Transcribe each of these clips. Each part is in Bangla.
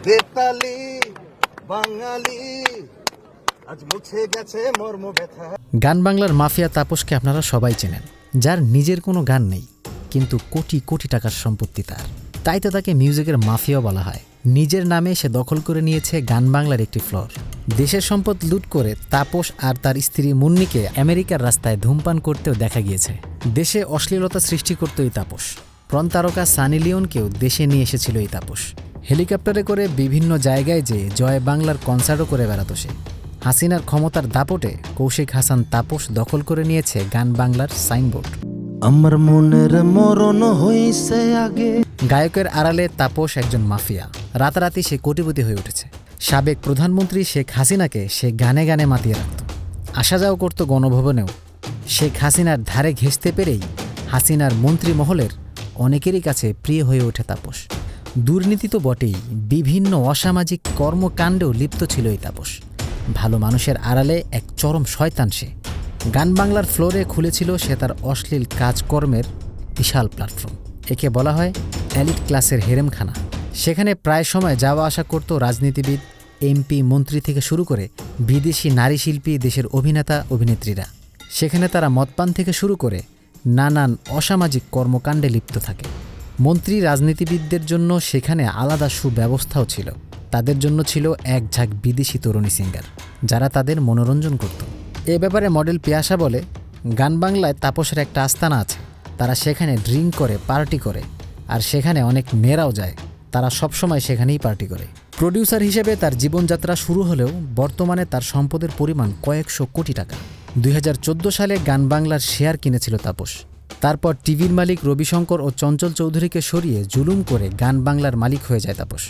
বেতালি বাঙালি আজ মুছে গেছে মর্ম ব্যথা। গান বাংলার মাফিয়া তাপসকে আপনারা সবাই চেনেন, যার নিজের কোনো গান নেই কিন্তু কোটি কোটি টাকার সম্পত্তি তার। তাই তো তাকে মিউজিকের মাফিয়াও বলা হয়। নিজের নামে সে দখল করে নিয়েছে গান বাংলার একটি ফ্লোর। দেশের সম্পদ লুট করে তাপস আর তার স্ত্রী মুন্নিকে আমেরিকার রাস্তায় ধূমপান করতেও দেখা গিয়েছে। দেশে অশ্লীলতা সৃষ্টি করত এই তাপস। প্রণ তারকা সানি লিওনকেও দেশে নিয়ে এসেছিল এই তাপস। হেলিকপ্টারে করে বিভিন্ন জায়গায় যেয়ে জয় বাংলার কনসার্টও করে বেড়াত সে। হাসিনার ক্ষমতার দাপটে কৌশিক হাসান তাপস দখল করে নিয়েছে গান বাংলার সাইনবোর্ড। আমার মনের মরণ হইছে আগে। গায়কের আড়ালে তাপস একজন মাফিয়া। রাতারাতি সে কোটিপতি হয়ে উঠেছে। সাবেক প্রধানমন্ত্রী শেখ হাসিনাকে সে গানে গানে মাতিয়ে রাখত, আসা যাওয়া করত গণভবনেও। শেখ হাসিনার ধারে ঘেঁষতে পেরেই হাসিনার মন্ত্রী মহলের অনেকেরই কাছে প্রিয় হয়ে ওঠে তাপস। দুর্নীতি তো বটেই, বিভিন্ন অসামাজিক কর্মকাণ্ডেও লিপ্ত ছিল এই তাপস। ভালো মানুষের আড়ালে এক চরম শয়তান সে। গান বাংলার ফ্লোরে খুলেছিল সে তার অশ্লীল কাজকর্মের বিশাল প্ল্যাটফর্ম। একে বলা হয় এলিট ক্লাসের হেরেমখানা। সেখানে প্রায় সময় যাওয়া আসা করত রাজনীতিবিদ, এমপি, মন্ত্রী থেকে শুরু করে বিদেশি নারী শিল্পী, দেশের অভিনেতা অভিনেত্রীরা। সেখানে তারা মদপান থেকে শুরু করে নানান অসামাজিক কর্মকাণ্ডে লিপ্ত থাকে। মন্ত্রী, রাজনীতিবিদদের জন্য সেখানে আলাদা সুব্যবস্থাও ছিল। তাদের জন্য ছিল এক ঝাঁক বিদেশি তরুণী সিঙ্গার, যারা তাদের মনোরঞ্জন করত। এ ব্যাপারে মডেল পিয়াসা বলে, গান বাংলায় তাপসের একটা আস্তানা আছে। তারা সেখানে ড্রিঙ্ক করে, পার্টি করে, আর সেখানে অনেক মেয়েরাও যায়। তারা সবসময় সেখানেই পার্টি করে। প্রডিউসার হিসেবে তার জীবনযাত্রা শুরু হলেও বর্তমানে তার সম্পদের পরিমাণ কয়েকশো কোটি টাকা। 2014 সালে গান বাংলার শেয়ার কিনেছিল তাপস। তারপর টিভির মালিক রবিশঙ্কর ও চঞ্চল চৌধুরীকে সরিয়ে জুলুম করে গান বাংলার মালিক হয়ে যায় তাপস।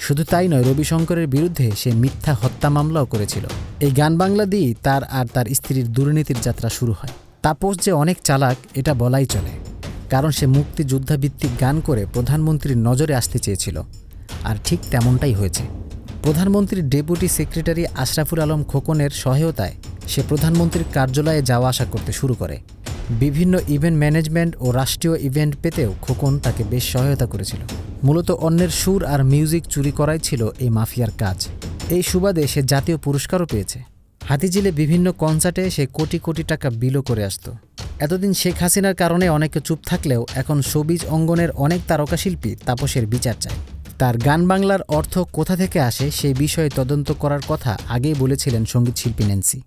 শুধু তাই নয়, রবিশঙ্করের বিরুদ্ধে সে মিথ্যা হত্যা মামলাও করেছিল। এই গান বাংলা দিয়েই তার আর তার স্ত্রীর দুর্নীতির যাত্রা শুরু হয়। তাপস যে অনেক চালাক এটা বলাই চলে, কারণ সে মুক্তিযোদ্ধাভিত্তিক গান করে প্রধানমন্ত্রীর নজরে আসতে চেয়েছিল, আর ঠিক তেমনটাই হয়েছে। প্রধানমন্ত্রীর ডেপুটি সেক্রেটারি আশরাফুল আলম খোকনের সহায়তায় সে প্রধানমন্ত্রীর কার্যালয়ে যাওয়া আসা করতে শুরু করে। বিভিন্ন ইভেন্ট ম্যানেজমেন্ট ও রাষ্ট্রীয় ইভেন্ট পেতেও খোকন তাকে বেশ সহায়তা করেছিল। মূলত অন্যের সুর আর মিউজিক চুরি করাই ছিল এই মাফিয়ার কাজ। এই সুবাদে সে জাতীয় পুরস্কারও পেয়েছে। হাতিঝিলে বিভিন্ন কনসার্টে সে কোটি কোটি টাকা বিলও করে আসত। এতদিন শেখ হাসিনার কারণে অনেকে চুপ থাকলেও এখন শোবিজ অঙ্গনের অনেক তারকাশিল্পী তাপসের বিচার চায়। তার গান বাংলার অর্থ কোথা থেকে আসে সেই বিষয়ে তদন্ত করার কথা আগেই বলেছিলেন সঙ্গীতশিল্পী ন্যান্সি।